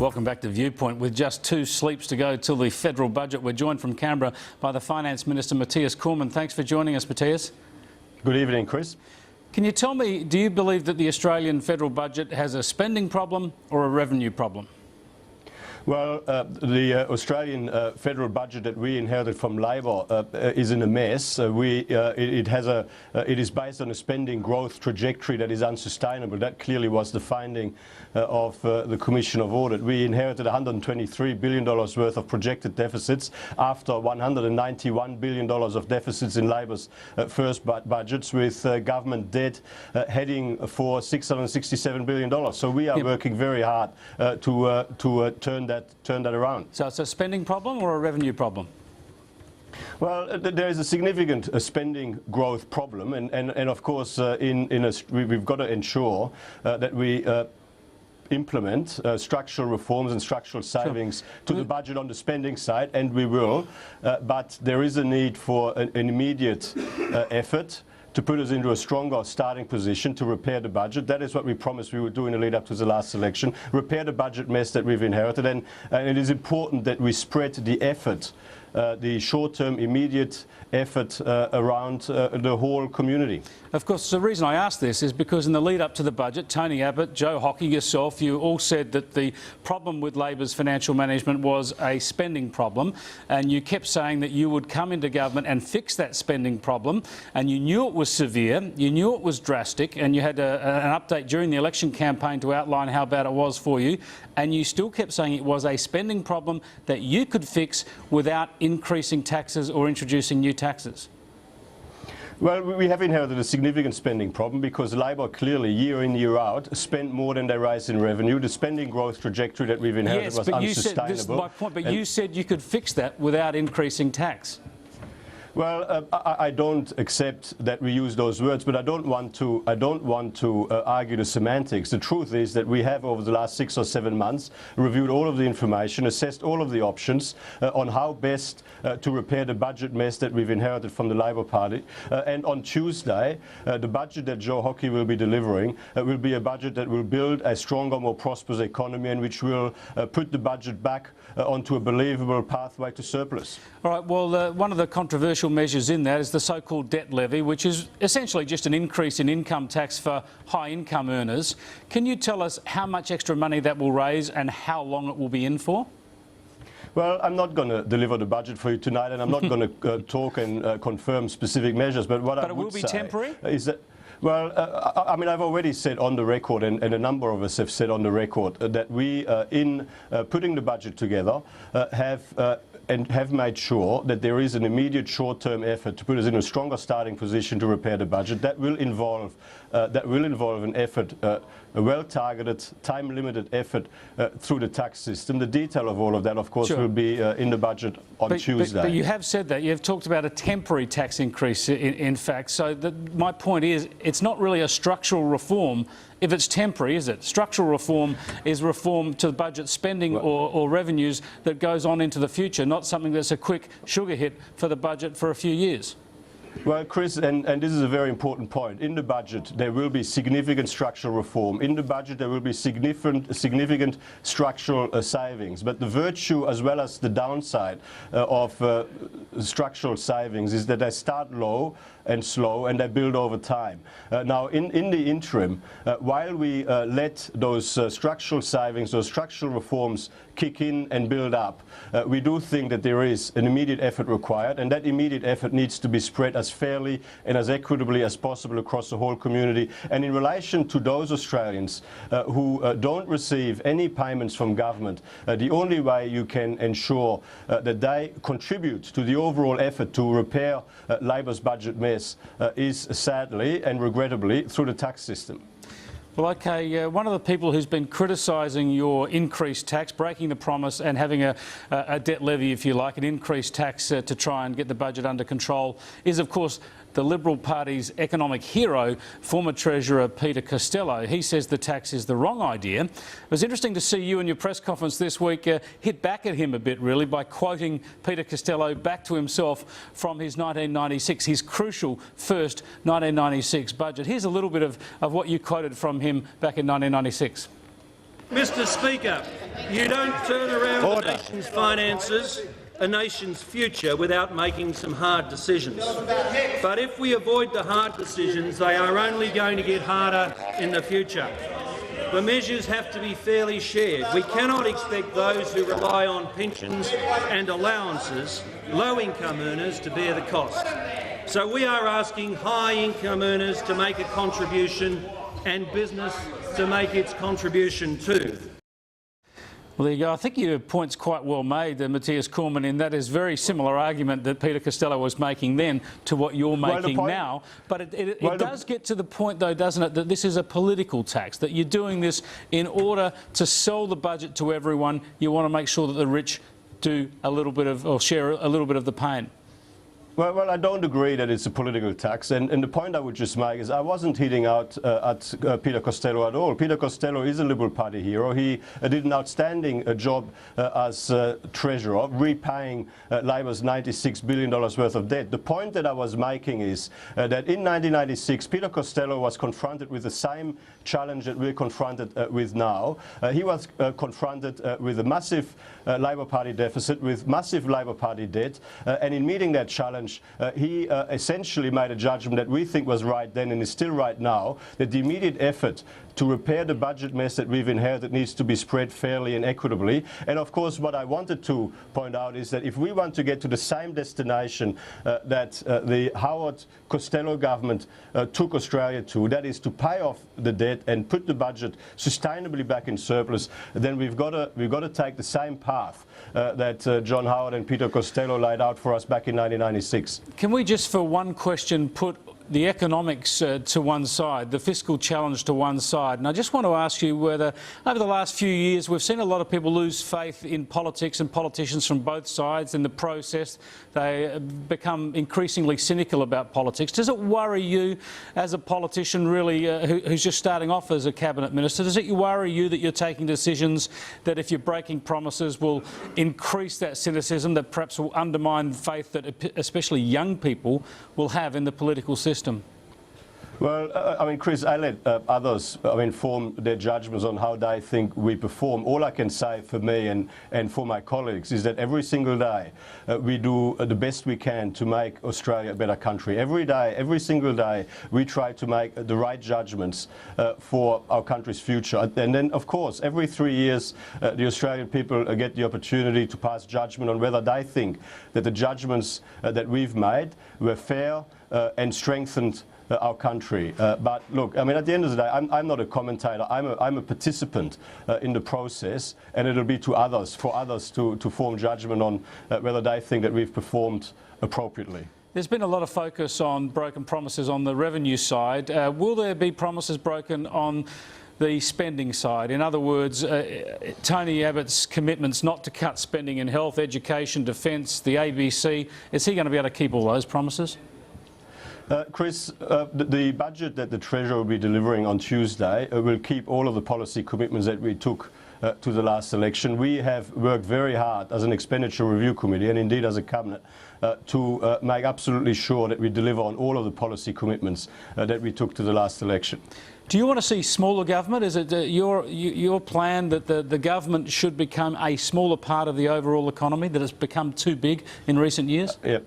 Welcome back to Viewpoint. With just 2 sleeps to go till the federal budget, we're joined from Canberra by the Finance Minister Mathias Cormann. Thanks for joining us, Mathias. Good evening, Chris. Can you tell me, do you believe that the Australian federal budget has a spending problem or a revenue problem? Well, the Australian federal budget that we inherited from Labor is in a mess. It is based on a spending growth trajectory that is unsustainable. That clearly was the finding of the Commission of Audit. We inherited $123 billion worth of projected deficits after $191 billion of deficits in Labor's first budgets, with government debt heading for $667 billion. So we are working very hard to turn that around. So it's a spending problem or a revenue problem? Well, there is a significant spending growth problem, and of course we've got to ensure that we implement structural reforms and structural savings to the budget on the spending side, and we will, but there is a need for an immediate effort to put us into a stronger starting position to repair the budget. That is what we promised we would do in the lead up to the last election, repair the budget mess that we've inherited, and it is important that we spread the effort, the short-term immediate effort around the whole community. Of course, the reason I ask this is because in the lead up to the budget, Tony Abbott, Joe Hockey, yourself, you all said that the problem with Labor's financial management was a spending problem, and you kept saying that you would come into government and fix that spending problem, and you knew it was severe, you knew it was drastic, and you had an update during the election campaign to outline how bad it was for you, and you still kept saying it was a spending problem that you could fix without increasing taxes or introducing new taxes. Well, we have inherited a significant spending problem because Labor clearly, year in, year out, spent more than they raised in revenue. The spending growth trajectory that we've inherited was unsustainable. Yes, but this is my point, but you said you could fix that without increasing tax. Well, I don't accept that we use those words, but I don't want to argue the semantics. The truth is that we have, over the last 6 or 7 months, reviewed all of the information, assessed all of the options on how best to repair the budget mess that we've inherited from the Labor Party. And on Tuesday, the budget that Joe Hockey will be delivering will be a budget that will build a stronger, more prosperous economy, and which will put the budget back onto a believable pathway to surplus. All right. Well, one of the controversial measures in that is the so-called debt levy, which is essentially just an increase in income tax for high-income earners. Can you tell us how much extra money that will raise and how long it will be in for? Well, I'm not going to deliver the budget for you tonight, and I'm not going to talk and confirm specific measures. But what I would say temporary? Is that, well, I mean, I've already said on the record, and a number of us have said on the record, that we, in putting the budget together, have made sure that there is an immediate short-term effort to put us in a stronger starting position to repair the budget. That will involve an effort, a well-targeted, time-limited effort through the tax system. The detail of all of that, of course, will be in the budget on Tuesday. But you have said that. You've talked about a temporary tax increase, in fact. So my point is, it's not really a structural reform if it's temporary, is it? Structural reform is reform to budget spending or revenues that goes on into the future, not something that's a quick sugar hit for the budget for a few years. Well, Chris, and this is a very important point. In the budget, there will be significant structural reform. In the budget, there will be significant structural savings. But the virtue as well as the downside of structural savings is that they start low and slow, and they build over time. Now, in the interim, while we let those structural savings, those structural reforms kick in and build up, we do think that there is an immediate effort required, and that immediate effort needs to be spread as fairly and as equitably as possible across the whole community. And in relation to those Australians who don't receive any payments from government, the only way you can ensure that they contribute to the overall effort to repair Labor's budget mess is sadly and regrettably through the tax system. Well, OK, one of the people who's been criticising your increased tax, breaking the promise and having a debt levy, if you like, an increased tax to try and get the budget under control is, of course, the Liberal Party's economic hero, former Treasurer Peter Costello. He says the tax is the wrong idea. It was interesting to see you in your press conference this week hit back at him a bit, really, by quoting Peter Costello back to himself from his 1996, his crucial first 1996 budget. Here's a little bit of what you quoted from him back in 1996. Mr. Speaker, You don't turn around a nation's finances, a nation's future, without making some hard decisions. But if we avoid the hard decisions, they are only going to get harder in the future. The measures have to be fairly shared. We cannot expect those who rely on pensions and allowances, low-income earners, to bear the cost. So we are asking high-income earners to make a contribution and business to make its contribution too. Well, there you go. I think your point's quite well made, Mathias Cormann, in that is very similar argument that Peter Costello was making then to what you're making now. But it does get to the point, though, doesn't it, that this is a political tax, that you're doing this in order to sell the budget to everyone. You want to make sure that the rich do a little bit of, or share a little bit of the pain. Well, I don't agree that it's a political tax, and the point I would just make is I wasn't hitting out at Peter Costello at all. Peter Costello is a Liberal Party hero. He did an outstanding job as Treasurer, repaying Labor's $96 billion worth of debt. The point that I was making is that in 1996, Peter Costello was confronted with the same challenge that we're confronted with now. He was confronted with a massive Labor Party deficit, with massive Labor Party debt, and in meeting that challenge, he essentially made a judgment that we think was right then and is still right now, that the immediate effort to repair the budget mess that we've inherited needs to be spread fairly and equitably. And of course, what I wanted to point out is that if we want to get to the same destination that the Howard Costello government took Australia to, that is to pay off the debt and put the budget sustainably back in surplus, then we've got to take the same path that John Howard and Peter Costello laid out for us back in 1996. Can we just, for one question, put the economics to one side, the fiscal challenge to one side? And I just want to ask you whether, over the last few years, we've seen a lot of people lose faith in politics and politicians from both sides in the process. They become increasingly cynical about politics. Does it worry you, as a politician really who's just starting off as a cabinet minister, does it worry you that you're taking decisions that, if you're breaking promises, will increase that cynicism, that perhaps will undermine faith that especially young people will have in the political system? Well, I mean, Chris, I let others, form their judgments on how they think we perform. All I can say for me and for my colleagues is that every single day we do the best we can to make Australia a better country. Every day, every single day, we try to make the right judgments for our country's future. And then, of course, every 3 years, the Australian people get the opportunity to pass judgment on whether they think that the judgments that we've made were fair and strengthened our country. But look, I mean, at the end of the day, I'm not a commentator. I'm a participant in the process, and it'll be to others, for others to form judgment on whether they think that we've performed appropriately. There's been a lot of focus on broken promises on the revenue side. Will there be promises broken on the spending side? In other words, Tony Abbott's commitments not to cut spending in health, education, defence, the ABC, is he going to be able to keep all those promises? Chris, the budget that the Treasurer will be delivering on Tuesday will keep all of the policy commitments that we took to the last election. We have worked very hard as an Expenditure Review Committee, and indeed as a Cabinet, to make absolutely sure that we deliver on all of the policy commitments that we took to the last election. Do you want to see smaller government? Is it your plan that the government should become a smaller part of the overall economy, that it's become too big in recent years? Yeah.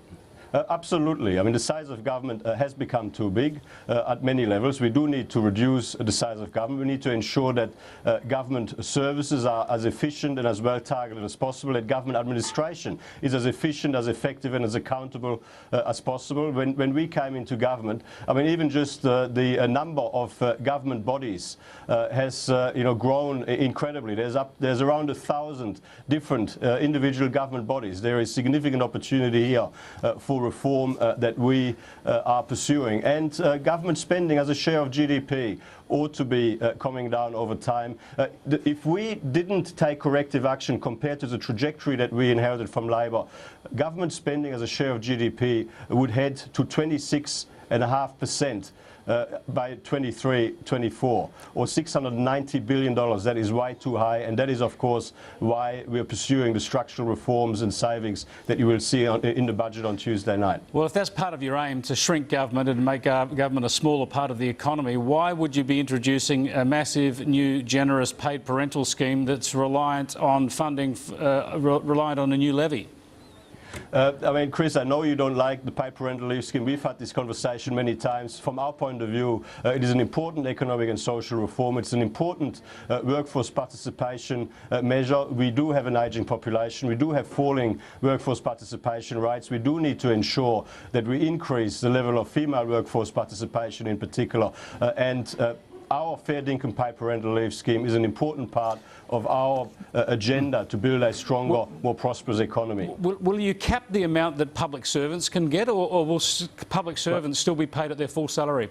Absolutely. I mean, the size of government has become too big at many levels. We do need to reduce the size of government. We need to ensure that government services are as efficient and as well targeted as possible, that government administration is as efficient, as effective and as accountable as possible. When we came into government, I mean, even just the number of government bodies has grown incredibly. There's around 1,000 different individual government bodies. There is significant opportunity here for reform that we are pursuing, and government spending as a share of GDP ought to be coming down over time. If we didn't take corrective action compared to the trajectory that we inherited from Labor, government spending as a share of GDP would head to 26.5% by 23-24, or $690 billion. That is way too high, and that is, of course, why we are pursuing the structural reforms and savings that you will see in the budget on Tuesday night. Well, if that's part of your aim to shrink government and make government a smaller part of the economy, why would you be introducing a massive new generous paid parental scheme that's reliant on funding, reliant on a new levy? I mean, Chris, I know you don't like the paid parental leave scheme. We've had this conversation many times. From our point of view, it is an important economic and social reform. It's an important workforce participation measure. We do have an ageing population. We do have falling workforce participation rates. We do need to ensure that we increase the level of female workforce participation in particular. Our fair dinkum paid parental leave scheme is an important part of our agenda to build a stronger, more prosperous economy. Will you cap the amount that public servants can get, or will public servants still be paid at their full salary?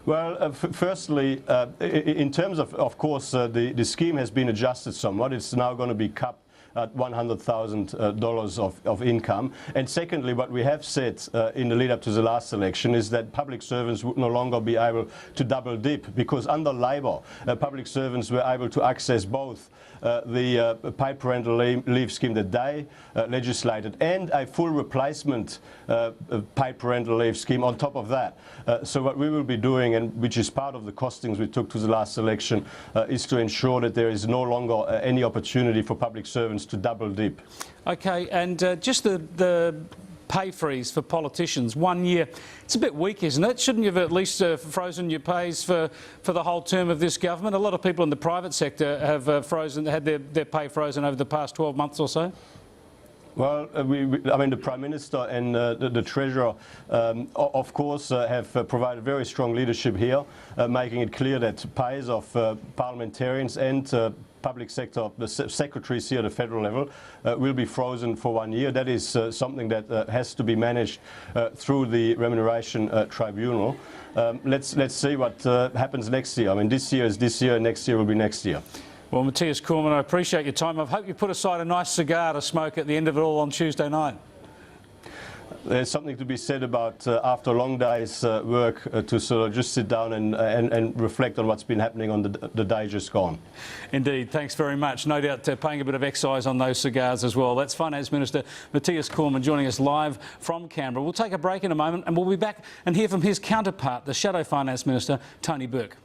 Well, firstly, in terms of course, the scheme has been adjusted somewhat. It's now going to be capped at $100,000 of income. And secondly, what we have said in the lead up to the last election is that public servants would no longer be able to double dip, because under Labor, public servants were able to access both the paid parental leave scheme that they legislated and a full replacement paid parental leave scheme on top of that. So what we will be doing, and which is part of the costings we took to the last election, is to ensure that there is no longer any opportunity for public servants to double dip. Okay, and just the pay freeze for politicians, 1 year. It's a bit weak, isn't it? Shouldn't you have at least frozen your pays for the whole term of this government? A lot of people in the private sector have had their pay frozen over the past 12 months or so. Well, I mean, the Prime Minister and the Treasurer, of course, have provided very strong leadership here, making it clear that pays of parliamentarians and public sector, the secretaries here at the federal level, will be frozen for 1 year. That is something that has to be managed through the remuneration tribunal. Let's see what happens next year. I mean, this year is this year, and next year will be next year. Well, Mathias Cormann, I appreciate your time. I hope you put aside a nice cigar to smoke at the end of it all on Tuesday night. There's something to be said about after a long day's work to sort of just sit down and reflect on what's been happening on the day just gone. Indeed, thanks very much. No doubt paying a bit of excise on those cigars as well. That's Finance Minister Mathias Cormann joining us live from Canberra. We'll take a break in a moment and we'll be back and hear from his counterpart, the Shadow Finance Minister, Tony Burke.